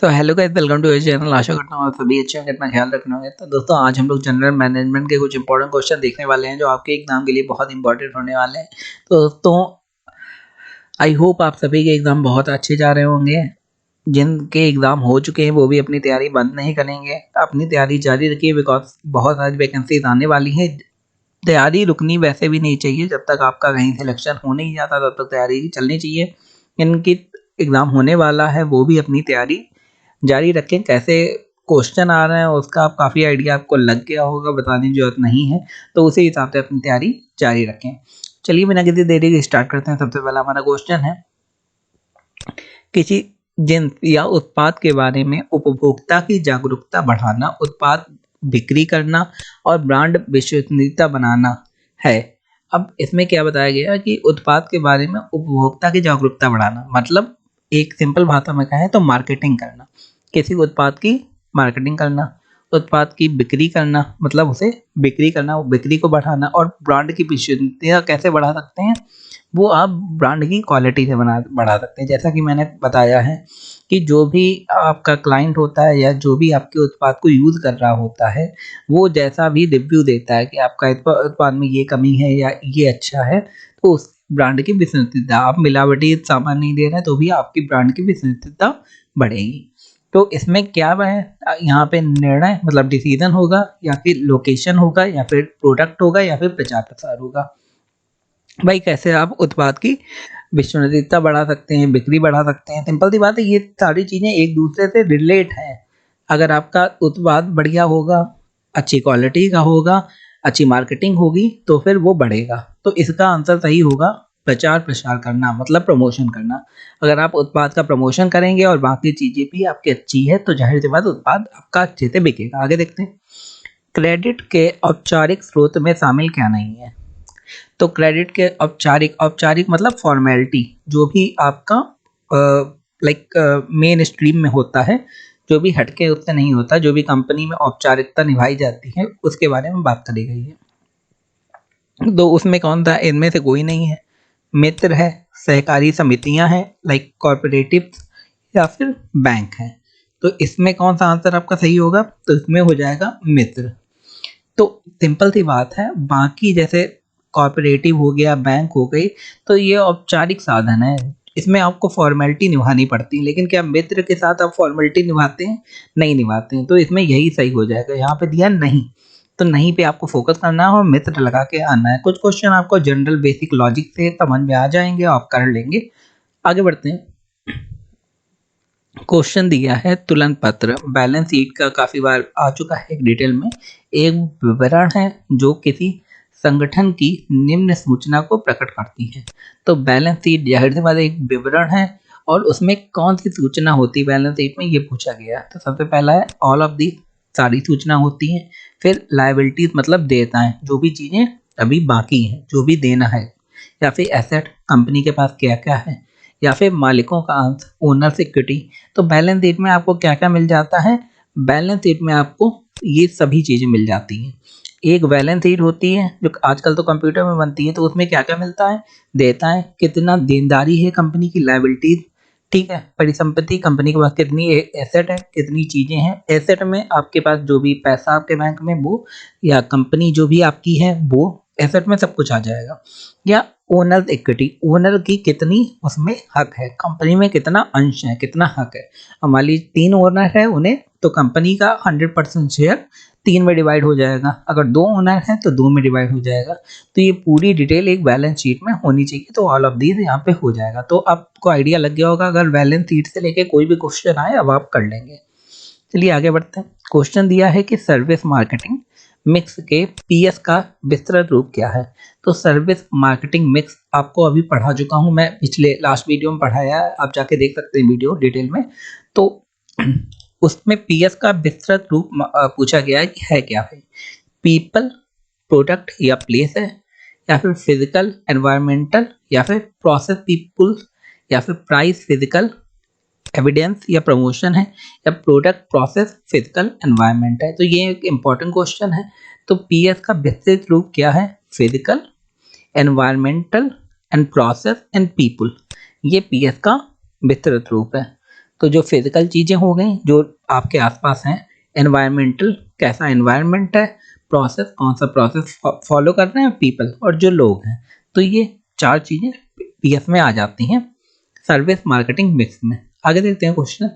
तो hello guys, welcome to your channel. आशा करता हूँ आप सभी अच्छे होंगे, अपना ख्याल रखना होगा। तो दोस्तों, आज हम लोग जनरल मैनेजमेंट के कुछ इंपॉर्टेंट क्वेश्चन देखने वाले हैं जो आपके एग्जाम के लिए बहुत इंपॉर्टेंट होने वाले हैं। तो दोस्तों, आई होप आप सभी के एग्जाम बहुत अच्छे जा रहे होंगे। जिनके एग्जाम हो चुके हैं वो भी अपनी तैयारी बंद नहीं करेंगे, अपनी तैयारी जारी रखिए, बिकॉज बहुत सारी वैकेंसीज आने वाली हैं। तैयारी रुकनी वैसे भी नहीं चाहिए। जब तक आपका कहीं सिलेक्शन हो नहीं जाता तब तक तैयारी चलनी चाहिए। इनकी एग्ज़ाम होने वाला है, वो भी अपनी तैयारी जारी रखें। कैसे क्वेश्चन आ रहे हैं उसका आप काफ़ी आइडिया आपको लग गया होगा, बताने की जरूरत नहीं है। तो उसी हिसाब से अपनी तैयारी जारी रखें। चलिए बिना किसी देरी के स्टार्ट करते हैं। सबसे पहला हमारा क्वेश्चन है, किसी जिन्स या उत्पाद के बारे में उपभोक्ता की जागरूकता बढ़ाना, उत्पाद बिक्री करना और ब्रांड विश्वसनीयता बनाना है। अब इसमें क्या बताया गया है कि उत्पाद के बारे में उपभोक्ता की जागरूकता बढ़ाना मतलब एक सिंपल भाषा में कहें तो मार्केटिंग करना। किसी उत्पाद की मार्केटिंग करना, उत्पाद की बिक्री करना मतलब उसे बिक्री करना, वो बिक्री को बढ़ाना। और ब्रांड की विश्वसनीयता कैसे बढ़ा सकते हैं, वो आप ब्रांड की क्वालिटी से बढ़ा सकते हैं। जैसा कि मैंने बताया है कि जो भी आपका क्लाइंट होता है या जो भी आपके उत्पाद को यूज़ कर रहा होता है, वो जैसा भी रिव्यू देता है कि आपका उत्पाद में ये कमी है या ये अच्छा है, तो उस ब्रांड की विश्वसनीयता, आप मिलावटी सामान नहीं दे रहे हैं तो भी आपकी ब्रांड की विश्वसनीयता बढ़ेगी। तो इसमें क्या है, यहाँ पे निर्णय मतलब डिसीजन होगा, या फिर लोकेशन होगा, या फिर प्रोडक्ट होगा, या फिर प्रचार प्रसार होगा। भाई कैसे आप उत्पाद की विश्वसनीयता बढ़ा सकते हैं, बिक्री बढ़ा सकते हैं। सिंपल सी बात है, ये सारी चीज़ें एक दूसरे से रिलेट हैं। अगर आपका उत्पाद बढ़िया होगा, अच्छी क्वालिटी का होगा, अच्छी मार्केटिंग होगी, तो फिर वो बढ़ेगा। तो इसका आंसर सही होगा प्रचार प्रसार करना मतलब प्रमोशन करना। अगर आप उत्पाद का प्रमोशन करेंगे और बाकी चीज़ें भी आपकी अच्छी है तो जाहिर सी बात उत्पाद आपका अच्छे से बिकेगा। आगे देखते हैं, क्रेडिट के औपचारिक स्रोत में शामिल क्या नहीं है। तो क्रेडिट के औपचारिक औपचारिक मतलब फॉर्मेलिटी, जो भी आपका लाइक मेन स्ट्रीम में होता है, जो भी हटके उससे नहीं होता, जो भी कंपनी में औपचारिकता निभाई जाती है उसके बारे में बात करी गई है। तो उसमें कौन था, इनमें से कोई नहीं है। मित्र है, सहकारी समितियां हैं लाइक कॉर्पोरेटिव, या फिर बैंक है। तो इसमें कौन सा आंसर आपका सही होगा, तो इसमें हो जाएगा मित्र। तो सिंपल सी बात है, बाकी जैसे कॉर्पोरेटिव हो गया, बैंक हो गई, तो ये औपचारिक साधन है, इसमें आपको फॉर्मेलिटी निभानी पड़ती है। लेकिन क्या मित्र के साथ आप फॉर्मेलिटी निभाते हैं? नहीं निभाते हैं। तो इसमें यही सही हो जाएगा। यहाँ पे दिया नहीं, तो नहीं पे आपको फोकस करना है और मित्र लगा के आना है। कुछ क्वेश्चन आपको जनरल बेसिक लॉजिक से समझ में आ जाएंगे, आप कर लेंगे। आगे बढ़ते हैं। क्वेश्चन दिया है, तुलन पत्र बैलेंस शीट का काफ़ी बार आ चुका है डिटेल में। एक विवरण है जो किसी संगठन की निम्न सूचना को प्रकट करती है। तो बैलेंस शीट जाहिर सी बात है एक विवरण है, और उसमें कौन सी सूचना होती है बैलेंस शीट में, ये पूछा गया। तो सबसे पहला है ऑल ऑफ दी, सारी सूचना होती हैं। फिर लायबिलिटीज मतलब देयताएं, जो भी चीज़ें अभी बाकी हैं, जो भी देना है। या फिर एसेट, कंपनी के पास क्या क्या है। या फिर मालिकों का अंश, ओनर्स इक्विटी। तो बैलेंस शीट में आपको क्या क्या मिल जाता है, बैलेंस शीट में आपको ये सभी चीज़ें मिल जाती हैं। एक बैलेंस शीट होती है जो आजकल तो कंप्यूटर में बनती है, तो उसमें क्या क्या मिलता है, देता है कितना देनदारी है कंपनी की, लायबिलिटीज, ठीक है, परिसंपत्ति, कंपनी के पास कितनी एसेट है, कितनी चीज़ें हैं। एसेट में आपके पास जो भी पैसा आपके बैंक में वो, या कंपनी जो भी आपकी है वो, एसेट में सब कुछ आ जाएगा। या ओनर इक्विटी, ओनर की कितनी उसमें हक है, कंपनी में कितना अंश है, कितना हक है। हमारी 3 ओनर है उन्हें, तो कंपनी का 100% शेयर 3 में डिवाइड हो जाएगा। अगर 2 ओनर हैं तो 2 में डिवाइड हो जाएगा। तो ये पूरी डिटेल एक बैलेंस शीट में होनी चाहिए। तो ऑल ऑफ दीज यहाँ पे हो जाएगा। तो आपको आइडिया लग गया होगा, अगर बैलेंस शीट से लेके कोई भी क्वेश्चन आए अब आप कर लेंगे। चलिए आगे बढ़ते हैं। क्वेश्चन दिया है कि सर्विस मार्केटिंग मिक्स के पीएस का विस्तृत रूप क्या है। तो सर्विस मार्केटिंग मिक्स आपको अभी पढ़ा चुका हूं मैं, पिछले लास्ट वीडियो में पढ़ाया है, आप जाके देख सकते हैं वीडियो डिटेल में। तो उसमें पीएस का विस्तृत रूप पूछा गया है क्या है। पीपल, प्रोडक्ट या प्लेस है, या फिर फिजिकल एनवायरमेंटल, या फिर प्रोसेस पीपुल, या फिर प्राइस फिजिकल एविडेंस या प्रमोशन है, या प्रोडक्ट प्रोसेस फिजिकल एनवायरनमेंट है। तो ये एक इंपॉर्टेंट क्वेश्चन है। तो पीएस का विस्तृत रूप क्या है, physical, environmental and process and people, ये पीएस का विस्तृत रूप है। तो जो फिजिकल चीज़ें हो गई जो आपके आसपास हैं, एनवायरमेंटल कैसा एनवायरनमेंट है, प्रोसेस कौन सा प्रोसेस फॉलो कर रहे हैं, पीपल और जो लोग हैं। तो ये 4 चीज़ें पीएस में आ जाती हैं सर्विस मार्केटिंग मिक्स में। आगे देखते हैं क्वेश्चन,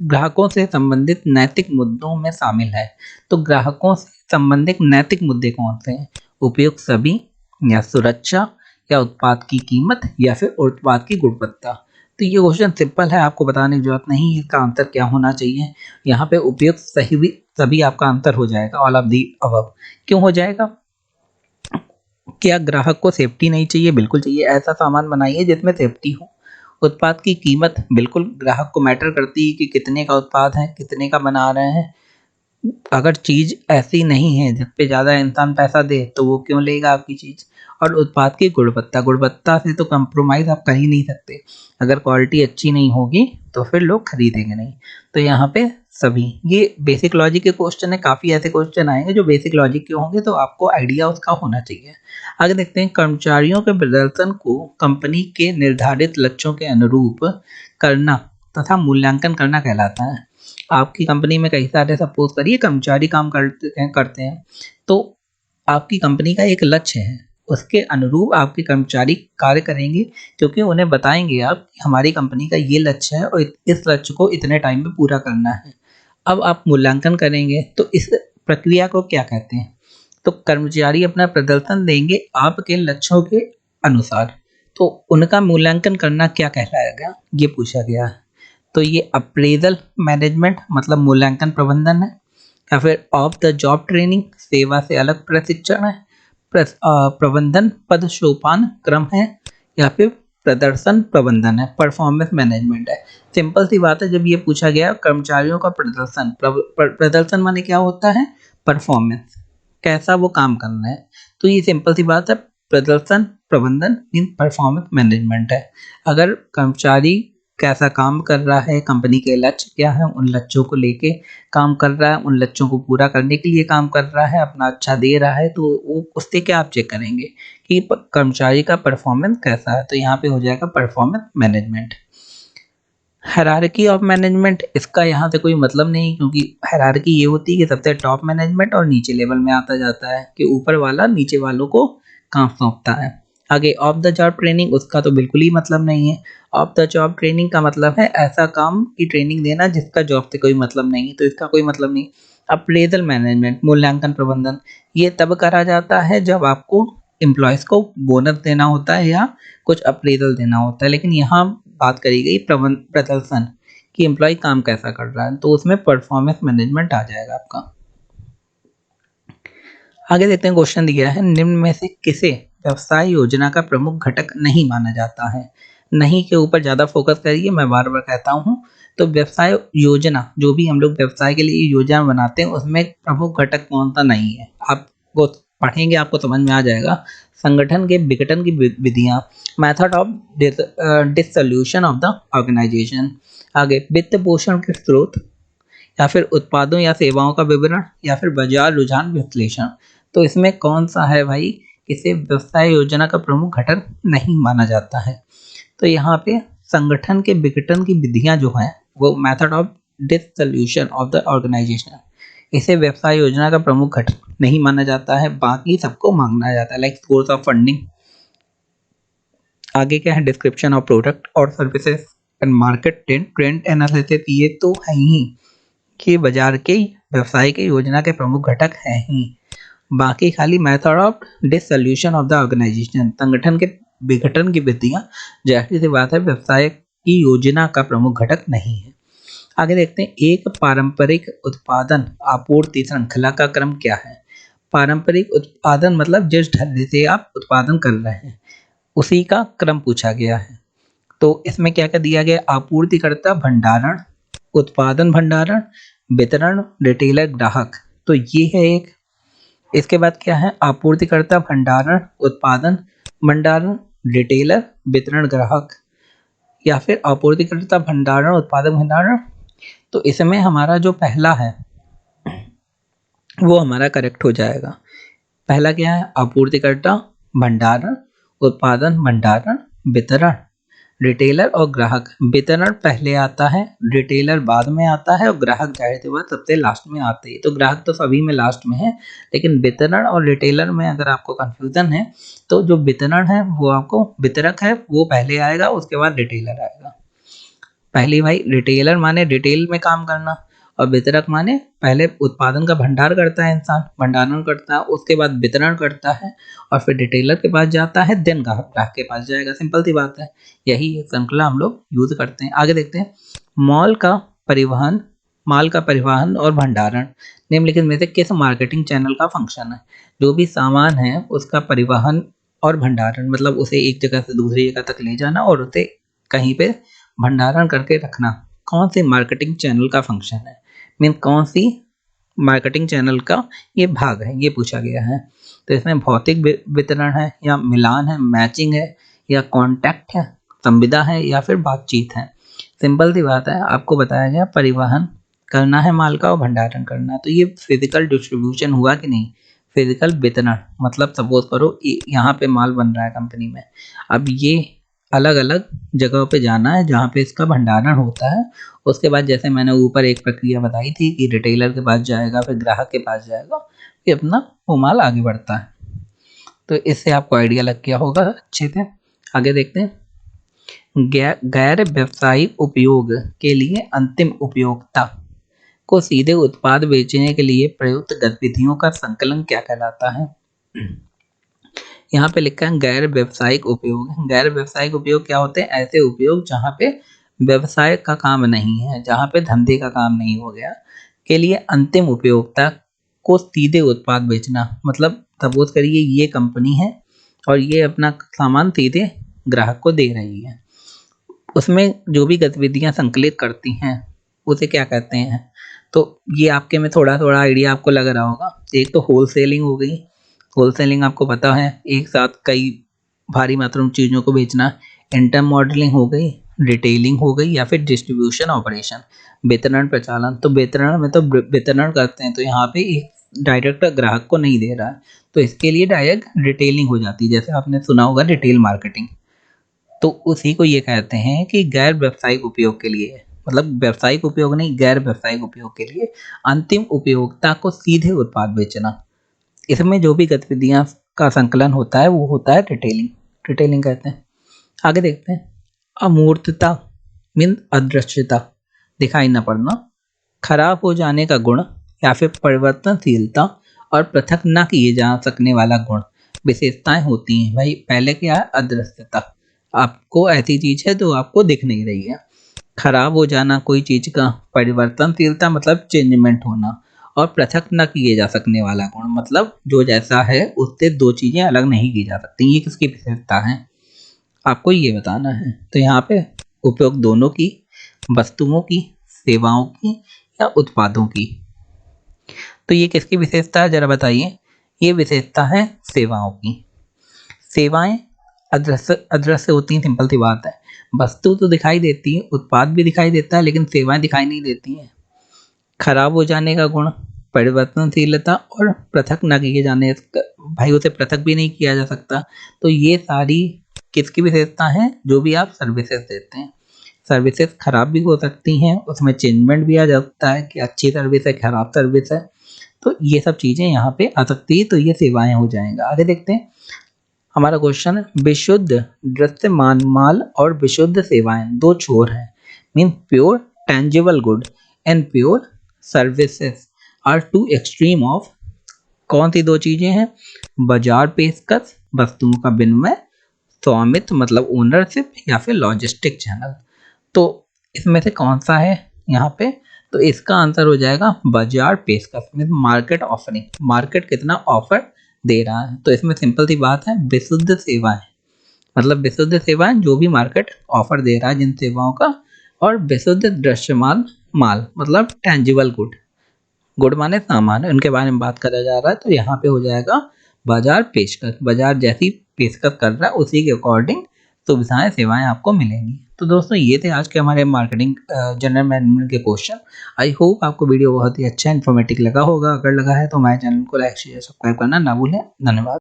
ग्राहकों से संबंधित नैतिक मुद्दों में शामिल है। तो ग्राहकों से संबंधित नैतिक मुद्दे कौन से हैं? उपयुक्त सभी, या सुरक्षा, या उत्पाद की कीमत, या फिर उत्पाद की गुणवत्ता। तो ये क्वेश्चन सिंपल है, आपको बताने की जरूरत नहीं इसका आंसर क्या होना चाहिए। यहाँ पे उपयुक्त सही भी सभी आपका आंसर हो जाएगा, ऑल ऑफ दी अबव। क्यों हो जाएगा? क्या ग्राहक को सेफ्टी नहीं चाहिए? बिल्कुल चाहिए। ऐसा सामान बनाइए जिसमें सेफ्टी हो। उत्पाद की कीमत बिल्कुल ग्राहक को मैटर करती है कि कितने का उत्पाद है, कितने का बना रहे हैं। अगर चीज़ ऐसी नहीं है जिस पे ज़्यादा इंसान पैसा दे तो वो क्यों लेगा आपकी चीज़। और उत्पाद की गुणवत्ता, गुणवत्ता से तो कंप्रोमाइज़ आप कर ही नहीं सकते। अगर क्वालिटी अच्छी नहीं होगी तो फिर लोग खरीदेंगे नहीं। तो यहाँ पे सभी, ये बेसिक लॉजिक के क्वेश्चन है। काफ़ी ऐसे क्वेश्चन आएंगे जो बेसिक लॉजिक के होंगे, तो आपको आइडिया उसका होना चाहिए। आगे देखते हैं, कर्मचारियों के प्रदर्शन को कंपनी के निर्धारित लक्ष्यों के अनुरूप करना तथा मूल्यांकन करना कहलाता है। आपकी कंपनी में कई सारे सपोज करिए कर्मचारी काम करते हैं, तो आपकी कंपनी का एक लक्ष्य है, उसके अनुरूप आपके कर्मचारी कार्य करेंगे, क्योंकि उन्हें बताएंगे आप कि हमारी कंपनी का ये लक्ष्य है और इस लक्ष्य को इतने टाइम में पूरा करना है। अब आप मूल्यांकन करेंगे तो इस प्रक्रिया को क्या कहते हैं? तो कर्मचारी अपना प्रदर्शन देंगे आपके लक्ष्यों के अनुसार, तो उनका मूल्यांकन करना क्या कहलाएगा, ये पूछा गया है। तो ये अप्रेजल मैनेजमेंट मतलब मूल्यांकन प्रबंधन है, या फिर ऑफ द जॉब ट्रेनिंग सेवा से अलग प्रशिक्षण है, प्रबंधन पद सोपान क्रम है, या फिर प्रदर्शन प्रबंधन है, परफॉर्मेंस मैनेजमेंट है। सिंपल सी बात है, जब ये पूछा गया कर्मचारियों का प्रदर्शन, प्रदर्शन माने क्या होता है? परफॉर्मेंस, कैसा वो काम करना है। तो ये सिंपल सी बात है, प्रदर्शन प्रबंधन मीन परफॉर्मेंस मैनेजमेंट है। अगर कर्मचारी कैसा काम कर रहा है, कंपनी के लक्ष्य क्या है, उन लक्ष्यों को लेके काम कर रहा है, उन लक्ष्यों को पूरा करने के लिए काम कर रहा है, अपना अच्छा दे रहा है, तो वो उससे क्या आप चेक करेंगे कि कर्मचारी का परफॉर्मेंस कैसा है। तो यहाँ पे हो जाएगा performance management. Hierarchy of management, इसका यहाँ से कोई मतलब नहीं, क्योंकि हायरार्की ये होती है कि सबसे टॉप मैनेजमेंट और नीचे लेवल में आता जाता है, कि ऊपर वाला नीचे वालों को काम सौंपता है। आगे ऑफ द जॉब ट्रेनिंग, उसका तो बिल्कुल ही मतलब नहीं है। ऑफ द जॉब ट्रेनिंग का मतलब है ऐसा काम की ट्रेनिंग देना जिसका जॉब से कोई मतलब नहीं, तो इसका कोई मतलब नहीं। अप्रेजल मैनेजमेंट मूल्यांकन प्रबंधन, ये तब करा जाता है जब आपको एम्प्लॉयज़ को बोनस देना होता है या कुछ अप्रेजल देना होता है। लेकिन यहाँ बात करी गई प्रदर्शन कि एम्प्लॉय काम कैसा कर रहा है, तो उसमें परफॉर्मेंस मैनेजमेंट आ जाएगा आपका। आगे देखते हैं, क्वेश्चन दिया है, निम्न में से किसे व्यवसाय योजना का प्रमुख घटक नहीं माना जाता है? नहीं के ऊपर ज़्यादा फोकस करिए, मैं बार बार कहता हूँ। तो व्यवसाय योजना, जो भी हम लोग व्यवसाय के लिए योजना बनाते हैं, उसमें प्रमुख घटक कौन सा नहीं है, आपको पढ़ेंगे आपको समझ में आ जाएगा। संगठन के विघटन की विधियाँ, method of dissolution of the organization. आगे वित्त पोषण के स्रोत, या फिर उत्पादों या सेवाओं का विवरण, या फिर बाजार रुझान विश्लेषण। तो इसमें कौन सा है भाई, इसे व्यवसाय योजना का प्रमुख घटक नहीं माना जाता है? तो यहाँ पे संगठन के विघटन की विधियां जो हैं, वो method of dissolution of the organization, इसे व्यवसाय योजना का प्रमुख घटक नहीं माना जाता है, बाकी सबको मांगना जाता है, लाइक सोर्स ऑफ फंडिंग। आगे क्या है, डिस्क्रिप्शन ऑफ प्रोडक्ट और services and market trend analysis, ये तो है ही कि बाजार के व्यवसाय के योजना के प्रमुख घटक हैं ही। बाकी खाली method of dissolution of the organization, संगठन के विघटन की विधियां, जाहिर सी बात है व्यवसाय की योजना का प्रमुख घटक नहीं है। आगे देखते हैं, एक पारंपरिक उत्पादन आपूर्ति श्रृंखला का क्रम क्या है? पारंपरिक उत्पादन मतलब जिस ढंग से आप उत्पादन कर रहे हैं उसी का क्रम पूछा गया है। तो इसमें क्या क्या दिया गया, आपूर्तिकर्ता भंडारण, उत्पादन भंडारण, वितरण, रिटेलर ग्राहक। तो ये है एक। इसके बाद क्या है, आपूर्तिकर्ता भंडारण, उत्पादन भंडारण, रिटेलर, वितरण ग्राहक, या फिर आपूर्तिकर्ता भंडारण, उत्पादन भंडारण। तो इसमें हमारा जो पहला है वो हमारा करेक्ट हो जाएगा। पहला क्या है, आपूर्तिकर्ता भंडारण, उत्पादन भंडारण, वितरण, रिटेलर और ग्राहक, वितरण पहले आता है, रिटेलर बाद में आता है और ग्राहक जाहिर सी बात सबसे लास्ट में आते हैं। तो ग्राहक तो सभी में लास्ट में है, लेकिन वितरण और रिटेलर में अगर आपको कंफ्यूजन है तो जो वितरण है वो आपको, वितरक है वो पहले आएगा, उसके बाद रिटेलर आएगा। पहली भाई रिटेलर माने रिटेल में काम करना, और वितरक माने पहले उत्पादन का भंडार करता है इंसान, भंडारण करता है, उसके बाद वितरण करता है और फिर रिटेलर के पास जाता है, देन ग्राहक के पास जाएगा। सिंपल सी बात है, यही एक श्रृंखला हम लोग यूज करते हैं। आगे देखते हैं, मॉल का परिवहन, माल का परिवहन और भंडारण निम्नलिखित में से किस मार्केटिंग चैनल का फंक्शन है? जो भी सामान है उसका परिवहन और भंडारण, मतलब उसे एक जगह से दूसरी जगह तक ले जाना और उसे कहीं पे भंडारण करके रखना, कौन से मार्केटिंग चैनल का फंक्शन है? मीन कौन सी मार्केटिंग चैनल का ये भाग है, ये पूछा गया है। तो इसमें भौतिक वितरण है, या मिलान है, मैचिंग है, या कॉन्टैक्ट है, संविदा है, या फिर बातचीत है। सिंपल सी बात है, आपको बताया गया परिवहन करना है माल का और भंडारण करना है। तो ये फिजिकल डिस्ट्रीब्यूशन हुआ कि नहीं? फिजिकल वितरण मतलब सपोज करो यहाँ पे माल बन रहा है कंपनी में, अब ये अलग अलग जगहों पे जाना है जहाँ पे इसका भंडारण होता है। उसके बाद जैसे मैंने ऊपर एक प्रक्रिया बताई थी कि रिटेलर के पास जाएगा, फिर ग्राहक के पास जाएगा, फिर अपना वो माल आगे बढ़ता है। तो इससे आपको आइडिया लग गया होगा अच्छे से। आगे देखते हैं, गैर व्यावसायिक उपयोग के लिए अंतिम उपयोक्ता को सीधे उत्पाद बेचने के लिए प्रयुक्त गतिविधियों का संकलन क्या कहलाता है? यहाँ पे लिखा है गैर व्यावसायिक उपयोग। गैर व्यावसायिक उपयोग क्या होते हैं? ऐसे उपयोग जहाँ पे व्यवसाय का काम नहीं है, जहाँ पे धंधे का काम नहीं हो गया, के लिए अंतिम उपयोक्ता को सीधे उत्पाद बेचना। मतलब सपोज करिए ये कंपनी है और ये अपना सामान सीधे ग्राहक को दे रही है, उसमें जो भी गतिविधियां संकलित करती हैं उसे क्या कहते हैं? तो ये आपके में थोड़ा थोड़ा आइडिया आपको लग रहा होगा। एक तो होलसेलिंग हो गई, होलसेलिंग आपको पता है एक साथ कई भारी मात्रा में चीज़ों को बेचना। इंटर मॉडलिंग हो गई, रिटेलिंग हो गई, या फिर डिस्ट्रीब्यूशन ऑपरेशन, वितरण प्रचालन। तो वितरण में तो वितरण करते हैं, तो यहाँ पे एक डायरेक्ट ग्राहक को नहीं दे रहा है, तो इसके लिए डायरेक्ट रिटेलिंग हो जाती है, जैसे आपने सुना होगा रिटेल मार्केटिंग। तो उसी को ये कहते हैं कि गैर व्यावसायिक उपयोग के लिए, मतलब व्यावसायिक उपयोग नहीं, गैर व्यावसायिक उपयोग के लिए अंतिम उपयोक्ता को सीधे उत्पाद बेचना। इसमें जो भी गतिविधियां का संकलन होता है वो होता है रिटेलिंग, रिटेलिंग कहते हैं। आगे देखते हैं, अमूर्तता मीन अदृश्यता, दिखाई न पड़ना, खराब हो जाने का गुण, या फिर परिवर्तनशीलता और पृथक न किए जा सकने वाला गुण, विशेषताएं होती हैं। भाई पहले क्या है? अदृश्यता, आपको ऐसी चीज है तो आपको दिख नहीं रही है। खराब हो जाना कोई चीज का, परिवर्तनशीलता मतलब चेंजमेंट होना, और पृथक न किए जा सकने वाला गुण मतलब जो जैसा है उससे दो चीजें अलग नहीं की जा सकती। ये किसकी विशेषता है आपको ये बताना है। तो यहाँ पे उपयोग दोनों की, वस्तुओं की, सेवाओं की, या उत्पादों की। तो ये किसकी विशेषता है जरा बताइए? ये विशेषता है सेवाओं की। सेवाएं अदृश्य अदृश्य होती हैं, सिंपल सी बात है। वस्तु तो दिखाई देती है, उत्पाद भी दिखाई देता है, लेकिन सेवाएं दिखाई नहीं देती हैं। खराब हो जाने का गुण, परिवर्तनशीलता और पृथक न किए जाने, भाई उसे पृथक भी नहीं किया जा सकता। तो ये सारी किसकी विशेषता है? जो भी आप सर्विसेज देते हैं। सर्विसेज खराब भी हो सकती हैं, उसमें चेंजमेंट भी आ जाता है कि अच्छी सर्विस है, खराब सर्विस है। तो ये सब चीज़ें यहाँ पे आ सकती है, तो ये सेवाएं हो जाएंगे। आगे देखते हैं, हमारा क्वेश्चन है, विशुद्ध दृश्यमान माल और विशुद्ध सेवाएं दो छोर हैं। Mean pure tangible good and pure services are two extreme of, कौन सी दो चीजें हैं? बाजार पेशकश, वस्तुओं का विनिमय, स्वामित्व मतलब ओनरशिप, या फिर लॉजिस्टिक चैनल। तो इसमें से कौन सा है यहाँ पे? तो इसका आंसर हो जाएगा बाजार पेशकश में मार्केट ऑफरिंग, मार्केट कितना ऑफर दे रहा है। तो इसमें सिंपल सी बात है, विशुद्ध सेवाएं मतलब विशुद्ध सेवाएं जो भी मार्केट ऑफर दे रहा है जिन सेवाओं का, और विशुद्ध दृश्यमान माल मतलब टेंजिबल गुड, गुड माने सामान, उनके बारे में बात करा जा रहा है। तो यहाँ पे हो जाएगा बाजार पेशकश, बाजार जैसी पेशकश कर रहा है उसी के अकॉर्डिंग सुविधाएं सेवाएं आपको मिलेंगी। तो दोस्तों ये थे आज के हमारे मार्केटिंग जनरल मैनेजमेंट के क्वेश्चन। आई होप आपको वीडियो बहुत ही अच्छा इन्फॉर्मेटिव लगा होगा। अगर लगा है तो हमारे चैनल को लाइक शेयर सब्सक्राइब करना ना भूलें। धन्यवाद।